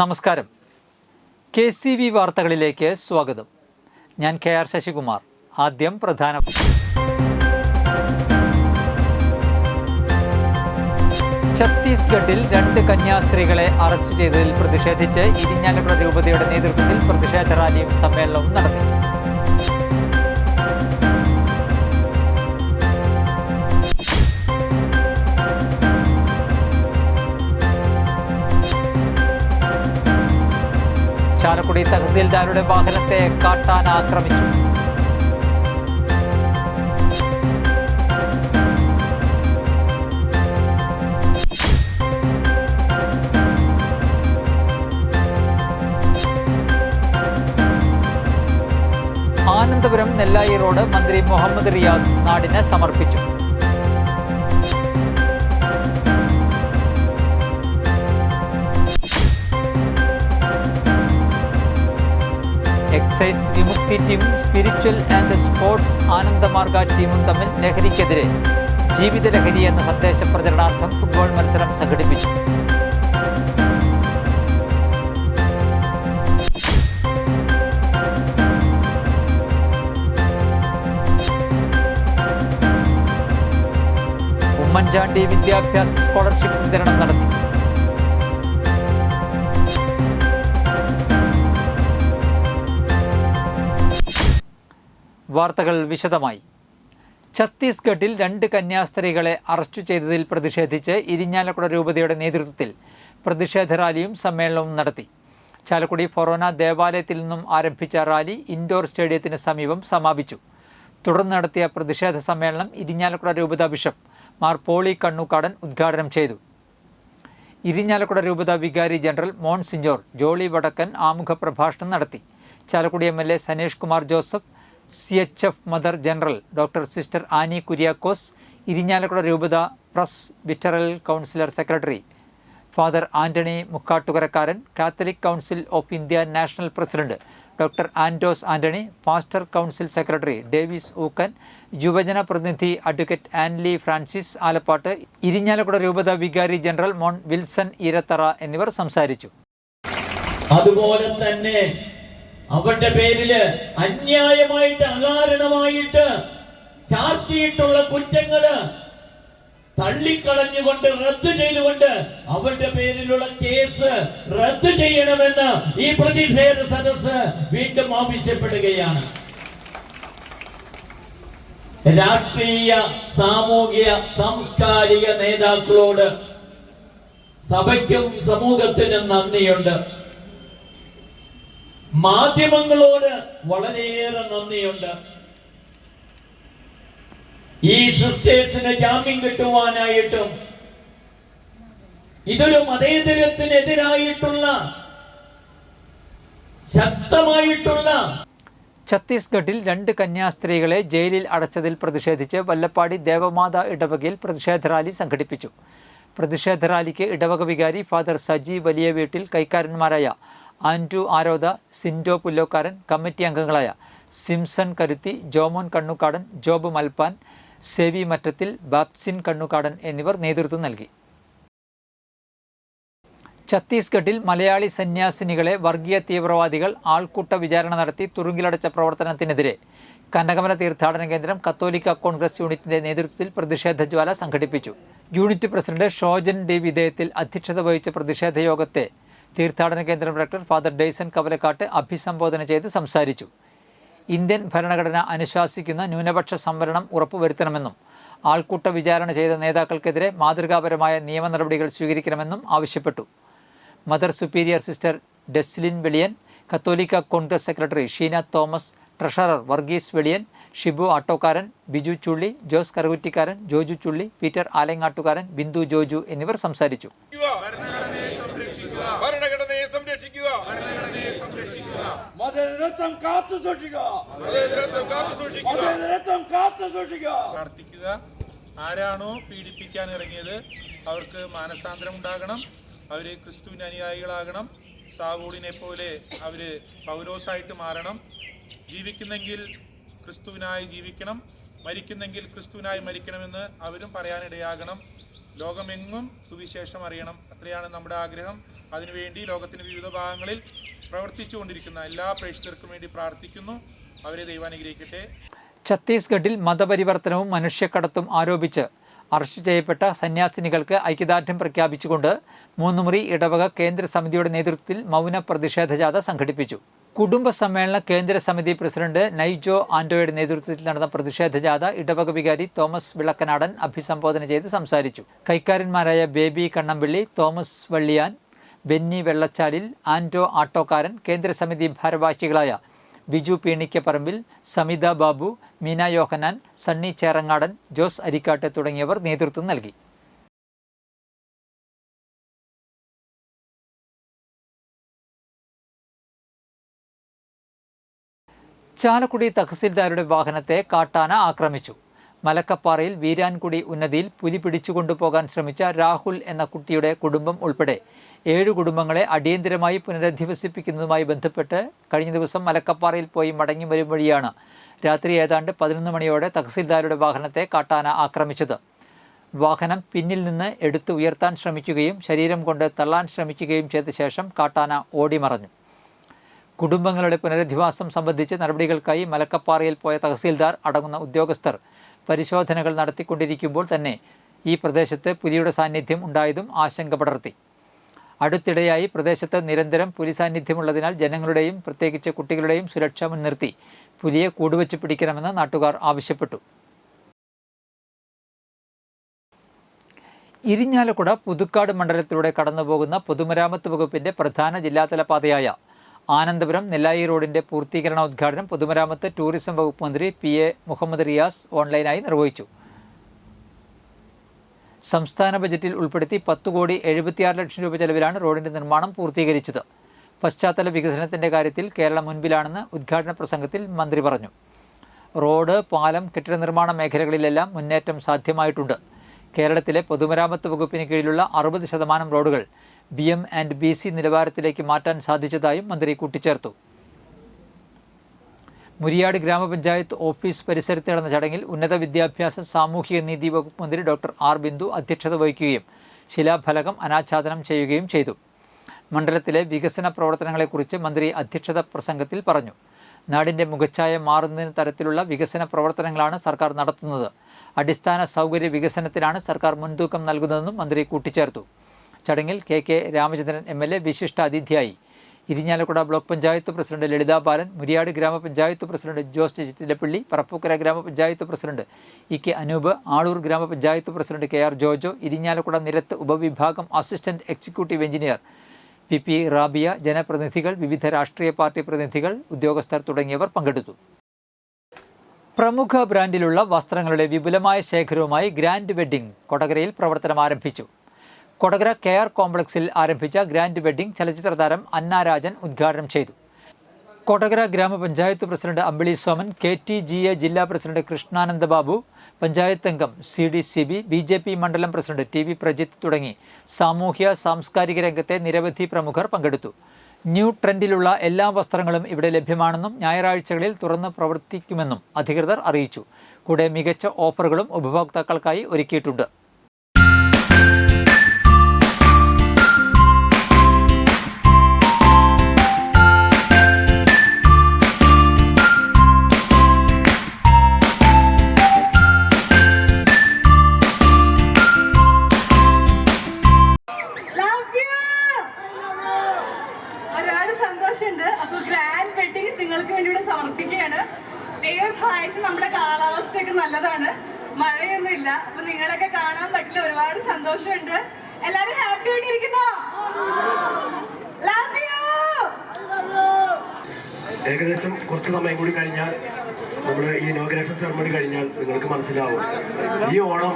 നമസ്കാരം. KCV വാർത്തകളിലേക്ക് സ്വാഗതം. ഞാൻ KR ശശികുമാർ. ആദ്യം പ്രധാന ഛത്തീസ്ഗഡിൽ 2 കന്യാസ്ത്രീകളെ അറസ്റ്റ് ചെയ്തതിൽ പ്രതിഷേധിച്ച് ഇരിഞ്ഞാലക്കുട രൂപതയുടെ നേതൃത്വത്തിൽ പ്രതിഷേധ റാലിയും സമ്മേളനവും നടത്തി. ചാലക്കുടി തഹസീൽദാരുടെ വാഹനത്തെ കാട്ടാന ആക്രമിച്ചു. ആനന്ദപുരം നെല്ലായി റോഡ് മന്ത്രി മുഹമ്മദ് റിയാസ് നാടിന് സമർപ്പിച്ചു. എക്സൈസ് വിമുക്തി ടീമും സ്പിരിച്വൽ ആൻഡ് സ്പോർട്സ് ആനന്ദമാർഗ ടീമും തമ്മിൽ ലഹരിക്കെതിരെ ജീവിത ലഹരി എന്ന സന്ദേശ പ്രചരണാർത്ഥം ഫുട്ബോൾ മത്സരം സംഘടിപ്പിച്ചു. ഉമ്മൻചാണ്ടി വിദ്യാഭ്യാസ സ്കോളർഷിപ്പ് വിതരണം നടത്തി. വാർത്തകൾ വിശദമായി. ഛത്തീസ്ഗഡിൽ 2 കന്യാസ്ത്രീകളെ അറസ്റ്റ് ചെയ്തതിൽ പ്രതിഷേധിച്ച് ഇരിഞ്ഞാലക്കുട രൂപതയുടെ നേതൃത്വത്തിൽ പ്രതിഷേധ റാലിയും സമ്മേളനവും നടത്തി. ചാലക്കുടി ഫൊറോന ദേവാലയത്തിൽ നിന്നും ആരംഭിച്ച റാലി ഇൻഡോർ സ്റ്റേഡിയത്തിന് സമീപം സമാപിച്ചു. തുടർന്ന് നടത്തിയ പ്രതിഷേധ സമ്മേളനം ഇരിഞ്ഞാലക്കുട രൂപത ബിഷപ്പ് മാർ പോളി കണ്ണൂക്കാടൻ ഉദ്ഘാടനം ചെയ്തു. ഇരിഞ്ഞാലക്കുട രൂപത വികാരി ജനറൽ മോൺസിഞ്ഞോർ ജോളി വടക്കൻ ആമുഖ പ്രഭാഷണം നടത്തി. Chalakudy MLA Sanesh Kumar Joseph, CHF mother general doctor sister Annie Kuriakose, Irinjalakuda രൂപത presbyteral councillor secretary father Antony Mukkattukarakkaran, Catholic council of India national president doctor Andos Antony, pastoral council secretary Davis Ookkan, യുവജന പ്രതിനിധി അഡ്വക്കേറ്റ് ആൻലി ഫ്രാൻസിസ് ആലപ്പാട്ട്, ഇരിഞ്ഞാലക്കുട രൂപത വികാരി ജനറൽ മോൺ വിൽസൺ ഈരത്തറ എന്നിവർ സംസാരിച്ചു. അതുപോലെ തന്നെ അവരുടെ പേരില് അന്യായമായിട്ട് അകാരണമായിട്ട് ചാർത്തിയിട്ടുള്ള കുറ്റങ്ങള് തള്ളിക്കളഞ്ഞുകൊണ്ട് റദ്ദ് ചെയ്തുകൊണ്ട് അവരുടെ പേരിലുള്ള കേസ് റദ്ദ് ചെയ്യണമെന്ന് ഈ പ്രതിഷേധ സദസ്സ് വീണ്ടും ആവശ്യപ്പെടുകയാണ്. രാഷ്ട്രീയ, സാമൂഹിക, സാംസ്കാരിക നേതാക്കളോട് സഭയ്ക്കും സമൂഹത്തിനും നന്ദിയുണ്ട്. മാധ്യമങ്ങളോട് വളരെയേറെ നന്ദിയുണ്ട്. ഈ സിസ്റ്റേഴ്സിന് ജാമ്യം കിട്ടുവാനായിട്ടും ഇതൊരു മതേതരത്തിനെതിരായിട്ടുള്ള ശക്തമായിട്ടുള്ള ഛത്തീസ്ഗഡിൽ 2 കന്യാസ്ത്രീകളെ ജയിലിൽ അടച്ചതിൽ പ്രതിഷേധിച്ച് വല്ലപ്പാടി ദേവമാത ഇടവകയിൽ പ്രതിഷേധ റാലി സംഘടിപ്പിച്ചു. പ്രതിഷേധ റാലിക്ക് ഇടവക വികാരി ഫാദർ സജി വലിയ വീട്ടിൽ, കൈക്കാരന്മാരായ ആൻഡ്രു ആരോദ, സിൻഡോ പുല്ലോക്കാരൻ, കമ്മിറ്റി അംഗങ്ങളായ സിംസൺ കരുത്തി, ജോമോൻ കണ്ണുക്കാടൻ, ജോബ് മൽപ്പാൻ, സേവി മറ്റത്തിൽ, ബാപ്സിൻ കണ്ണുക്കാടൻ എന്നിവർ നേതൃത്വം നൽകി. ഛത്തീസ്ഗഡിൽ മലയാളി സന്യാസിനികളെ വർഗീയ തീവ്രവാദികൾ ആൾക്കൂട്ട വിചാരണ നടത്തി തുറുങ്കിലടച്ച പ്രവർത്തനത്തിനെതിരെ കനകമല തീർത്ഥാടന കേന്ദ്രം കത്തോലിക്ക കോൺഗ്രസ് യൂണിറ്റിന്റെ നേതൃത്വത്തിൽ പ്രതിഷേധ ജ്വാല സംഘടിപ്പിച്ചു. യൂണിറ്റ് പ്രസിഡന്റ് ഷോജൻ ഡി വിധേയത്തിൽ അധ്യക്ഷത വഹിച്ച പ്രതിഷേധ യോഗത്തെ തീർത്ഥാടന കേന്ദ്രം ഡയറക്ടർ ഫാദർ ഡെയ്സൺ കവലക്കാട്ട് അഭിസംബോധന ചെയ്ത് സംസാരിച്ചു. ഇന്ത്യൻ ഭരണഘടന അനുശാസിക്കുന്ന ന്യൂനപക്ഷ സംവരണം ഉറപ്പുവരുത്തണമെന്നും ആൾക്കൂട്ട വിചാരണ ചെയ്ത നേതാക്കൾക്കെതിരെ മാതൃകാപരമായ നിയമ നടപടികൾ സ്വീകരിക്കണമെന്നും ആവശ്യപ്പെട്ടു. Mother superior sister Deslin Veliyan, കത്തോലിക്ക Congress secretary Sheena Thomas, treasurer Varghese Veliyan, Shibu Attokkaran, Biju Chulli, Jose Karukuttikkaran, Joju Chulli, Peter Alangattukaran, Bindu Joju എന്നിവർ സംസാരിച്ചു. ഭരണഘടനയെ സംരക്ഷിക്കുക, പ്രാർത്ഥിക്കുക. ആരാണോ പീഡിപ്പിക്കാൻ ഇറങ്ങിയത് അവർക്ക് മാനസാന്തരം ഉണ്ടാകണം. അവര് ക്രിസ്തുവിന് അനുയായികളാകണം. സാവൂളിനെ പോലെ അവര് പൗലോസായിട്ട് മാറണം. ജീവിക്കുന്നെങ്കിൽ ക്രിസ്തുവിനായി ജീവിക്കണം, മരിക്കുന്നെങ്കിൽ ക്രിസ്തുവിനായി മരിക്കണമെന്ന് അവരും പറയാനിടയാകണം. ലോകമെങ്ങും സുവിശേഷം അറിയണം. അത്രയാണ് നമ്മുടെ ആഗ്രഹം. അതിനുവേണ്ടി ലോകത്തിൻ്റെ വിവിധ ഭാഗങ്ങളിൽ പ്രവർത്തിച്ചു കൊണ്ടിരിക്കുന്ന എല്ലാ പ്രേക്ഷകർക്കും വേണ്ടി പ്രാർത്ഥിക്കുന്നു. അവരെ ദൈവം അനുഗ്രഹിക്കട്ടെ. ഛത്തീസ്ഗഡിൽ മതപരിവർത്തനവും മനുഷ്യക്കടത്തും ആരോപിച്ച് അറസ്റ്റ് ചെയ്യപ്പെട്ട സന്യാസിനികൾക്ക് ഐക്യദാർഢ്യം പ്രഖ്യാപിച്ചുകൊണ്ട് മൂന്നുമുറി ഇടവക കേന്ദ്ര സമിതിയുടെ നേതൃത്വത്തിൽ മൗന പ്രതിഷേധ ജാഥ സംഘടിപ്പിച്ചു. കുടുംബ സമ്മേളന കേന്ദ്ര സമിതി പ്രസിഡന്റ് നൈജോ ആന്റോയുടെ നേതൃത്വത്തിൽ നടന്ന പ്രതിഷേധ ജാഥ ഇടവക വികാരി തോമസ് വിളക്കനാടൻ അഭിസംബോധന ചെയ്ത് സംസാരിച്ചു. കൈക്കാരന്മാരായ ബേബി കണ്ണമ്പിള്ളി, തോമസ് വള്ളിയാൻ, ബെന്നി വെള്ളച്ചാലിൽ, ആന്റോ ആട്ടോക്കാരൻ, കേന്ദ്ര സമിതി ഭാരവാഹികളായ ബിജു പീണിക്കപ്പറമ്പിൽ, സമിത ബാബു, മീന യോഹനാൻ, സണ്ണി ചേറങ്ങാടൻ, ജോസ് അരിക്കാട്ട് തുടങ്ങിയവർ നേതൃത്വം നൽകി. ചാലക്കുടി തഹസിൽദാരുടെ വാഹനത്തെ കാട്ടാന ആക്രമിച്ചു. മലക്കപ്പാറയിൽ വീരാൻകുടി ഉന്നതിയിൽ പുലി പിടിച്ചുകൊണ്ടുപോകാൻ ശ്രമിച്ച രാഹുൽ എന്ന കുട്ടിയുടെ കുടുംബം ഉൾപ്പെടെ 7 കുടുംബങ്ങളെ അടിയന്തരമായി പുനരധിവസിപ്പിക്കുന്നതുമായി ബന്ധപ്പെട്ട് കഴിഞ്ഞ ദിവസം മലക്കപ്പാറയിൽ പോയി മടങ്ങി വരും വഴിയാണ് രാത്രി ഏതാണ്ട് 11 മണിയോടെ തഹസിൽദാരുടെ വാഹനത്തെ കാട്ടാന ആക്രമിച്ചത്. വാഹനം പിന്നിൽ നിന്ന് എടുത്ത് ഉയർത്താൻ ശ്രമിക്കുകയും ശരീരം കൊണ്ട് തള്ളാൻ ശ്രമിക്കുകയും ചെയ്ത ശേഷം കാട്ടാന ഓടിമറഞ്ഞു. കുടുംബങ്ങളുടെ പുനരധിവാസം സംബന്ധിച്ച് നടപടികൾക്കായി മലക്കപ്പാറയിൽ പോയ തഹസിൽദാർ അടങ്ങുന്ന ഉദ്യോഗസ്ഥർ പരിശോധനകൾ നടത്തിക്കൊണ്ടിരിക്കുമ്പോൾ തന്നെ ഈ പ്രദേശത്ത് പുലിയുടെ സാന്നിധ്യം ഉണ്ടായതും ആശങ്ക പടർത്തി. അടുത്തിടെയായി പ്രദേശത്ത് നിരന്തരം പുലി സാന്നിധ്യമുള്ളതിനാൽ ജനങ്ങളുടെയും പ്രത്യേകിച്ച് കുട്ടികളുടെയും സുരക്ഷ മുൻനിർത്തി പുലിയെ കൂടുവച്ച് പിടിക്കണമെന്ന് നാട്ടുകാർ ആവശ്യപ്പെട്ടു. ഇരിഞ്ഞാലക്കുട പുതുക്കാട് മണ്ഡലത്തിലൂടെ കടന്നുപോകുന്ന പൊതുമരാമത്ത് വകുപ്പിന്റെ പ്രധാന ജില്ലാതല പാതയായ ആനന്ദപുരം നെല്ലായി റോഡിന്റെ പൂർത്തീകരണോദ്ഘാടനം പൊതുമരാമത്ത് ടൂറിസം വകുപ്പ് മന്ത്രി PA മുഹമ്മദ് റിയാസ് ഓൺലൈനായി നിർവഹിച്ചു. സംസ്ഥാന ബജറ്റിൽ ഉൾപ്പെടുത്തി 10,76 ലക്ഷം രൂപ ചെലവിലാണ് റോഡിന്റെ നിർമ്മാണം പൂർത്തീകരിച്ചത്. പശ്ചാത്തല വികസനത്തിന്റെ കാര്യത്തിൽ കേരളം മുൻപിലാണെന്ന് ഉദ്ഘാടന പ്രസംഗത്തിൽ മന്ത്രി പറഞ്ഞു. റോഡ്, പാലം, കെട്ടിട നിർമ്മാണ മേഖലകളിലെല്ലാം മുന്നേറ്റം സാധ്യമായിട്ടുണ്ട്. കേരളത്തിലെ പൊതുമരാമത്ത് വകുപ്പിന് കീഴിലുള്ള 60% റോഡുകൾ BM&BC നിലവാരത്തിലേക്ക് മാറ്റാൻ സാധിച്ചതായും മന്ത്രി കൂട്ടിച്ചേർത്തു. മുരിയാട് ഗ്രാമപഞ്ചായത്ത് ഓഫീസ് പരിസരത്ത് നടന്ന ചടങ്ങിൽ ഉന്നത വിദ്യാഭ്യാസ സാമൂഹിക നീതി വകുപ്പ് മന്ത്രി ഡോക്ടർ R. ബിന്ദു അധ്യക്ഷത വഹിക്കുകയും ശിലാഫലകം അനാച്ഛാദനം ചെയ്യുകയും ചെയ്തു. മണ്ഡലത്തിലെ വികസന പ്രവർത്തനങ്ങളെക്കുറിച്ച് മന്ത്രി അധ്യക്ഷത പ്രസംഗത്തിൽ പറഞ്ഞു. നാടിൻ്റെ മുഖച്ഛായ മാറുന്നതിന് തരത്തിലുള്ള വികസന പ്രവർത്തനങ്ങളാണ് സർക്കാർ നടത്തുന്നത്. അടിസ്ഥാന സൗകര്യ വികസനത്തിനാണ് സർക്കാർ മുൻതൂക്കം നൽകുന്നതെന്നും മന്ത്രി കൂട്ടിച്ചേർത്തു. ചടങ്ങിൽ KK രാമചന്ദ്രൻ MLA വിശിഷ്ട അതിഥിയായി. ഇരിഞ്ഞാലക്കുട ബ്ലോക്ക് പഞ്ചായത്ത് പ്രസിഡന്റ് ലളിത ബാലൻ, മുരിയാട് ഗ്രാമപഞ്ചായത്ത് പ്രസിഡന്റ് ജോസ് ചിറ്റിലപ്പള്ളി, പറപ്പൂക്കര ഗ്രാമപഞ്ചായത്ത് പ്രസിഡന്റ് EK അനൂപ്, ആളൂർ ഗ്രാമപഞ്ചായത്ത് പ്രസിഡന്റ് KR ജോജോ, ഇരിഞ്ഞാലക്കുട നിരത്ത് ഉപവിഭാഗം assistant executive engineer PP Rabia, ജനപ്രതിനിധികൾ, വിവിധ രാഷ്ട്രീയ പാർട്ടി പ്രതിനിധികൾ, ഉദ്യോഗസ്ഥർ തുടങ്ങിയവർ പങ്കെടുത്തു. പ്രമുഖ ബ്രാൻഡിലുള്ള വസ്ത്രങ്ങളുടെ വിപുലമായ ശേഖരവുമായി ഗ്രാൻഡ് വെഡ്ഡിംഗ് കൊടകരയിൽ പ്രവർത്തനം ആരംഭിച്ചു. കൊടകര KR കോംപ്ലക്സിൽ ആരംഭിച്ച ഗ്രാൻഡ് വെഡ്ഡിംഗ് ചലച്ചിത്ര താരം അന്ന രാജൻ ഉദ്ഘാടനം ചെയ്തു. കൊടകര ഗ്രാമപഞ്ചായത്ത് പ്രസിഡന്റ് അമ്പിളി സോമൻ, KTGA ജില്ലാ പ്രസിഡന്റ് കൃഷ്ണാനന്ദ ബാബു, പഞ്ചായത്ത് അംഗം CD സിബി, BJP മണ്ഡലം പ്രസിഡന്റ് TV പ്രജിത്ത് തുടങ്ങി സാമൂഹ്യ സാംസ്കാരിക രംഗത്തെ നിരവധി പ്രമുഖർ പങ്കെടുത്തു. ന്യൂ ട്രെൻഡിലുള്ള എല്ലാ വസ്ത്രങ്ങളും ഇവിടെ ലഭ്യമാണെന്നും ഞായറാഴ്ചകളിൽ തുറന്ന് പ്രവർത്തിക്കുമെന്നും അധികൃതർ അറിയിച്ചു. കൂടെ മികച്ച ഓഫറുകളും ഉപഭോക്താക്കൾക്കായി ഒരുക്കിയിട്ടുണ്ട്. അപ്പൊ ഗ്രാൻഡ് വെഡിങ്സ് നിങ്ങൾക്ക് വേണ്ടി ഇവിടെ സമർപ്പിക്കുകയാണ്. ദൈവം സഹായിച്ച് നമ്മുടെ കാലാവസ്ഥയൊക്കെ നല്ലതാണ്, മഴയൊന്നും ഇല്ല. അപ്പൊ നിങ്ങളൊക്കെ കാണാൻ പറ്റില്ല, ഒരുപാട് സന്തോഷമുണ്ട്. എല്ലാരും ഹാപ്പി ആയിട്ടിരിക്കുന്നോ? ഏകദേശം കുറച്ച് സമയം കൂടി കഴിഞ്ഞാൽ നമ്മുടെ ഈ ഇനോഗ്രേഷൻ സെറമണി കഴിഞ്ഞാൽ നിങ്ങൾക്ക് മനസ്സിലാവും ഈ ഓണം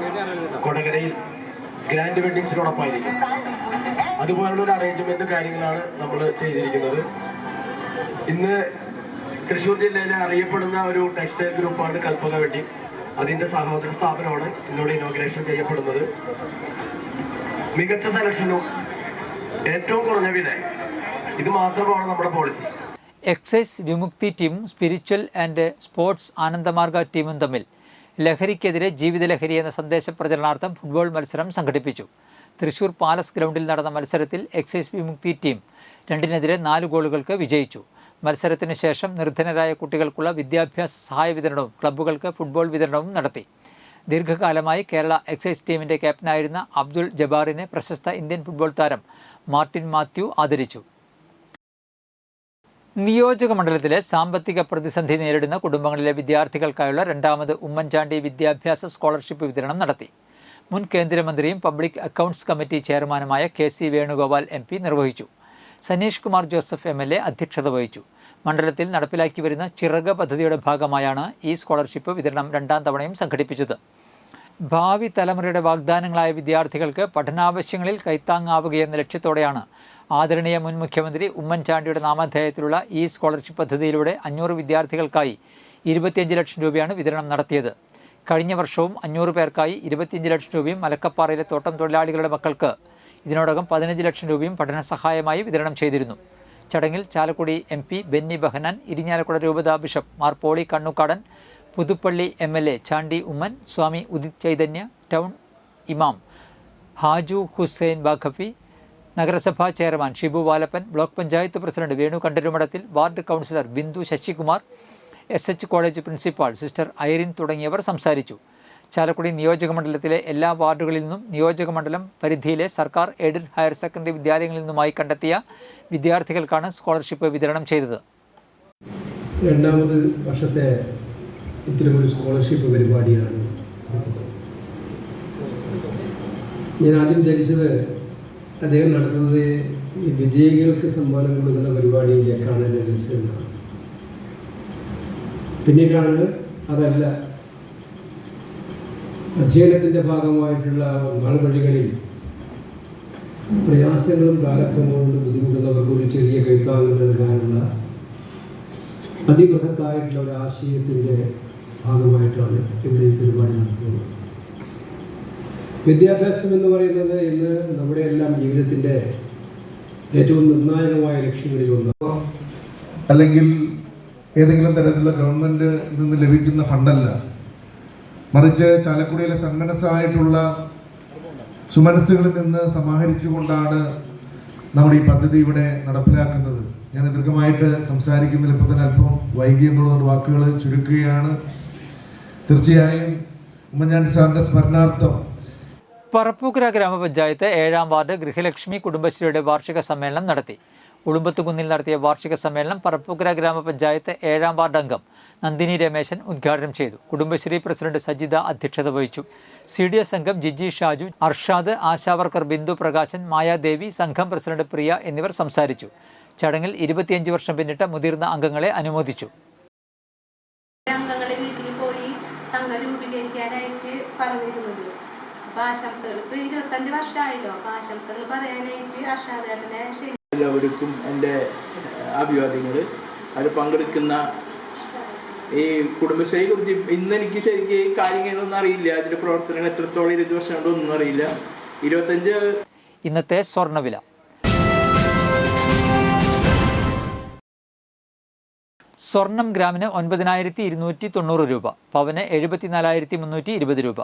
കൊടകരയിൽ ഗ്രാൻഡ് വെഡിങ്സിനോടൊപ്പമായിരിക്കും. അതുപോലുള്ള ഒരു അറേഞ്ച്മെന്റ് കാര്യങ്ങളാണ് നമ്മൾ ചെയ്തിരിക്കുന്നത്. ഇന്ന് തൃശ്ശൂർ ജില്ലയിലെ അറിയപ്പെടുന്ന ഒരു ടെക്സ്റ്റൈൽ ഗ്രൂപ്പാണ് കൽപ്പക വെഡ്ഡിംഗ്. അതിന്റെ സഹോദര സ്ഥാപനമാണ് ഇന്നോട് ഇനോഗ്രേഷൻ ചെയ്യപ്പെടുന്നത്. മികച്ച സെലക്ഷനും ഏറ്റവും കുറഞ്ഞ വില, ഇത് മാത്രമാണ് നമ്മുടെ പോളിസി. എക്സൈസ് വിമുക്തി ടീമും സ്പിരിച്വൽ ആൻഡ് സ്പോർട്സ് ആനന്ദമാർഗ ടീമും തമ്മിൽ ലഹരിക്കെതിരെ ജീവിതലഹരി എന്ന സന്ദേശ പ്രചരണാർത്ഥം ഫുട്ബോൾ മത്സരം സംഘടിപ്പിച്ചു. തൃശൂർ പാലസ് ഗ്രൗണ്ടിൽ നടന്ന മത്സരത്തിൽ എക്സൈസ് വിമുക്തി ടീം 2-4 ഗോളുകൾക്ക് വിജയിച്ചു. മത്സരത്തിന് ശേഷം നിർധനരായ കുട്ടികൾക്കുള്ള വിദ്യാഭ്യാസ സഹായ വിതരണവും ക്ലബ്ബുകൾക്ക് ഫുട്ബോൾ വിതരണവും നടത്തി. ദീർഘകാലമായി കേരള എക്സൈസ് ടീമിൻ്റെ ക്യാപ്റ്റനായിരുന്ന അബ്ദുൾ ജബ്ബാറിനെ പ്രശസ്ത ഇന്ത്യൻ ഫുട്ബോൾ താരം മാർട്ടിൻ മാത്യു ആദരിച്ചു. നിയോജക മണ്ഡലത്തിലെ സാമ്പത്തിക പ്രതിസന്ധി നേരിടുന്ന കുടുംബങ്ങളിലെ വിദ്യാർത്ഥികൾക്കായുള്ള 2ാമത് ഉമ്മൻചാണ്ടി വിദ്യാഭ്യാസ സ്കോളർഷിപ്പ് വിതരണം നടത്തി. മുൻ കേന്ദ്രമന്ത്രിയും പബ്ലിക് അക്കൗണ്ട്സ് കമ്മിറ്റി ചെയർമാനുമായ KC വേണുഗോപാൽ MP നിർവഹിച്ചു. സനീഷ് കുമാർ ജോസഫ് MLA അധ്യക്ഷത വഹിച്ചു. മണ്ഡലത്തിൽ നടപ്പിലാക്കി വരുന്ന ചിറക് പദ്ധതിയുടെ ഭാഗമായാണ് ഈ സ്കോളർഷിപ്പ് വിതരണം 2ാം തവണയും സംഘടിപ്പിച്ചത്. ഭാവി തലമുറയുടെ വാഗ്ദാനങ്ങളായ വിദ്യാർത്ഥികൾക്ക് പഠനാവശ്യങ്ങളിൽ കൈത്താങ്ങാവുകയെന്ന ലക്ഷ്യത്തോടെയാണ് ആദരണീയ മുൻ മുഖ്യമന്ത്രി ഉമ്മൻചാണ്ടിയുടെ നാമധേയത്തിലുള്ള ഈ സ്കോളർഷിപ്പ് പദ്ധതിയിലൂടെ 500 വിദ്യാർത്ഥികൾക്കായി 25 ലക്ഷം രൂപയാണ് വിതരണം നടത്തിയത്. കഴിഞ്ഞ വർഷവും 500 പേർക്കായി 25 ലക്ഷം രൂപയും മലക്കപ്പാറയിലെ തോട്ടം തൊഴിലാളികളുടെ മക്കൾക്ക് ഇതിനോടകം 15 ലക്ഷം രൂപയും പഠനസഹായമായി വിതരണം ചെയ്തിരുന്നു. ചടങ്ങിൽ ചാലക്കുടി MP ബെന്നി ബഹനാൻ, ഇരിഞ്ഞാലക്കുട രൂപതാ bishop Mar Poly Kannukadan, Puthuppally MLA Chandy Oommen, Swami Udit Chaitanya, town ഇമാം ഹാജു ഹുസൈൻ ബാഖഫി, നഗരസഭാ chairman Shibu Valappan, block panchayat president Venu Kandarumadathil, ward councillor Bindu Sasikumar, SH college principal sister Irene തുടങ്ങിയവർ സംസാരിച്ചു. ചാലക്കുടി നിയോജകമണ്ഡലത്തിലെ എല്ലാ വാർഡുകളിൽ നിന്നും നിയോജകമണ്ഡലം പരിധിയിലെ സർക്കാർ എയ്ഡഡ് ഹയർ സെക്കൻഡറി വിദ്യാലയങ്ങളിൽ നിന്നുമായി കണ്ടെത്തിയ വിദ്യാർത്ഥികൾക്കാണ് സ്കോളർഷിപ്പ് വിതരണം ചെയ്തത്. 2ാമത് വർഷത്തെ ഇത്തരമൊരു സ്കോളർഷിപ്പ് പരിപാടിയാണ്. ഞാൻ ആദ്യം ധരിച്ചത് അദ്ദേഹം നടത്തുന്നത് ഈ വിജയികൾക്ക് സമ്മാനം കൊടുക്കുന്ന പരിപാടിയിലേക്കാണ് എന്നെ വിളിച്ചതെന്നാണ്. പിന്നീടാണ് അതല്ല, അധ്യയനത്തിൻ്റെ ഭാഗമായിട്ടുള്ള നാൾവഴികളിൽ പ്രയാസങ്ങളും കാലത്തും കൊണ്ട് ബുദ്ധിമുട്ടുന്നവർക്ക് ഒരു ചെറിയ കൈത്താങ്ങ് നൽകാനുള്ള അതിബൃഹത്തായിട്ടുള്ള ഒരു ആശയത്തിൻ്റെ ഭാഗമായിട്ടാണ് ഇവിടെ ഈ പരിപാടി നടത്തുന്നത്. വിദ്യാഭ്യാസം എന്ന് പറയുന്നത് ഇന്ന് നമ്മുടെ എല്ലാം ജീവിതത്തിൻ്റെ ഏറ്റവും നിർണായകമായ ലക്ഷ്യങ്ങളിൽ ഒന്ന്. അല്ലെങ്കിൽ ഏതെങ്കിലും തരത്തിലുള്ള ഗവൺമെൻറ് നിന്ന് ലഭിക്കുന്ന ഫണ്ടല്ല, മറിച്ച് ചാലക്കുടിയിലെ സന്മനസ്സായിട്ടുള്ള സുമനസ്സുകളിൽ നിന്ന് സമാഹരിച്ചുകൊണ്ടാണ് നമ്മുടെ ഈ പദ്ധതി ഇവിടെ നടപ്പിലാക്കുന്നത്. ഞാൻ ദീർഘമായിട്ട് സംസാരിക്കുന്നതിൽ ഇപ്പോൾ തന്നെ അല്പം വൈകി എന്നുള്ളതുകൊണ്ട് വാക്കുകൾ ചുരുക്കുകയാണ്. തീർച്ചയായും ഉമ്മൻചാണ്ടി സാറിൻ്റെ സ്മരണാർത്ഥം പറപ്പൂക്കര ഗ്രാമപഞ്ചായത്ത് 7ാം വാർഡ് ഗൃഹലക്ഷ്മി കുടുംബശ്രീയുടെ വാർഷിക സമ്മേളനം നടത്തി. ഉളുമ്പത്തുകുന്നിൽ നടത്തിയ വാർഷിക സമ്മേളനം പറപ്പൂക്കര ഗ്രാമപഞ്ചായത്ത് 7ാം വാർഡ് അംഗം നന്ദിനി രമേശൻ ഉദ്ഘാടനം ചെയ്തു. കുടുംബശ്രീ പ്രസിഡന്റ് സജിത അധ്യക്ഷത വഹിച്ചു. CDS അംഗം ജിജി ഷാജു, അർഷാദ്, ആശാവർക്കർ ബിന്ദു പ്രകാശൻ, മായാദേവി, സംഘം പ്രസിഡന്റ് പ്രിയ എന്നിവർ സംസാരിച്ചു. ചടങ്ങിൽ 25 വർഷം പിന്നിട്ട മുതിർന്ന അംഗങ്ങളെ അനുമോദിച്ചു. അംഗങ്ങളെ വീട്ടിൽ പോയി സംഘം രൂപീകരിക്കാനായിട്ട് പറഞ്ഞിരുന്നത്. അപ്പോൾ ആശംസകൾ ഇപ്പോൾ 25 വർഷമായല്ലോ. അപ്പോൾ ആശംസകൾ പറയാനായിട്ട് അർഷാദേട്ടനെ എല്ലാവർക്കും എൻ്റെ അഭിവാദ്യങ്ങൾ. അതിൽ പങ്കെടുക്കുന്ന ഈ കുടുംബശ്രീയെ കുറിച്ച് ഇന്ന് എനിക്ക് ശരിക്കും ഈ കാര്യങ്ങളൊന്നും അറിയില്ല. അതിൻ്റെ പ്രവർത്തനങ്ങൾ എത്രത്തോളം 20 വർഷം കൊണ്ടൊന്നും അറിയില്ല. 25 ഇന്നത്തെ സ്വർണ്ണവില. സ്വർണം ഗ്രാമിന് 9290 രൂപ, പവന് 74,320 രൂപ.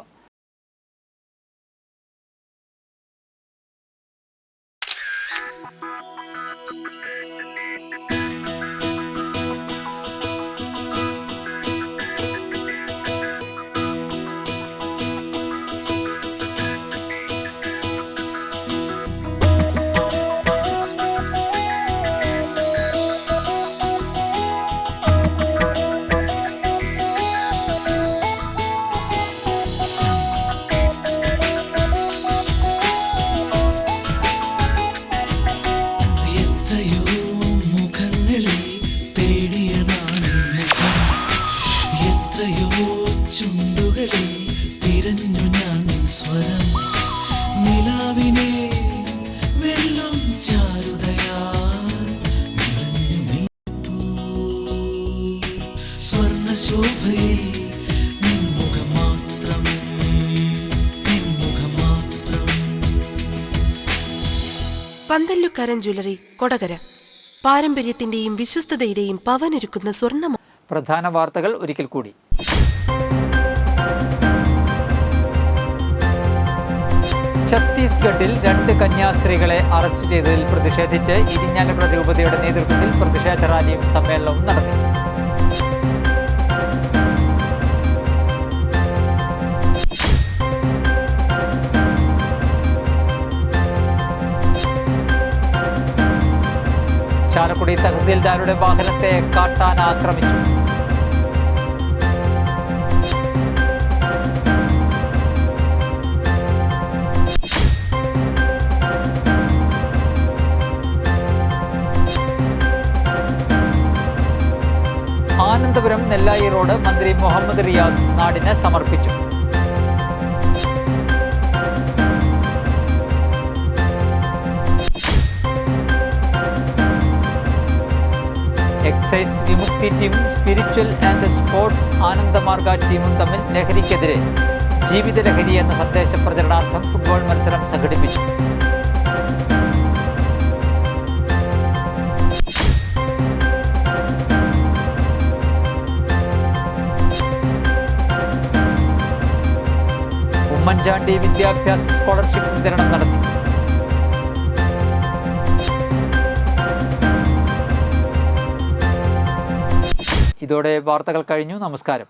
പന്തല്ലുക്കാരൻ ജ്വല്ലറി, കൊടകര. പാരമ്പര്യത്തിന്റെയും വിശ്വസ്തതയുടെയും പവനൊരുക്കുന്ന സ്വർണ്ണ. പ്രധാന വാർത്തകൾ ഒരിക്കൽ കൂടി. ഛത്തീസ്ഗഡിൽ 2 കന്യാസ്ത്രീകളെ അറസ്റ്റ് ചെയ്തതിൽ പ്രതിഷേധിച്ച് ഇരിഞ്ഞാലക്കുട രൂപതയുടെ നേതൃത്വത്തിൽ പ്രതിഷേധ റാലിയും സമ്മേളനവും നടത്തി. ചാലക്കുടി തഹസീൽദാരുടെ വാഹനത്തെ കാട്ടാന ആക്രമിച്ചു. ആനന്ദപുരം നെല്ലായി റോഡ് മന്ത്രി മുഹമ്മദ് റിയാസ് നാടിന് സമർപ്പിച്ചു. എക്സൈസ് വിമുക്തി ടീമും സ്പിരിച്വൽ ആൻഡ് സ്പോർട്സ് ആനന്ദമാർഗ ടീമും തമ്മിൽ ലഹരിക്കെതിരെ ജീവിത ലഹരി എന്ന സന്ദേശ പ്രചരണാർത്ഥം ഫുട്ബോൾ മത്സരം സംഘടിപ്പിച്ചു. ഉമ്മൻചാണ്ടി വിദ്യാഭ്യാസ സ്കോളർഷിപ്പ് വിതരണം നടത്തി. ഇതോടെ വാർത്തകൾ കഴിഞ്ഞു. നമസ്കാരം.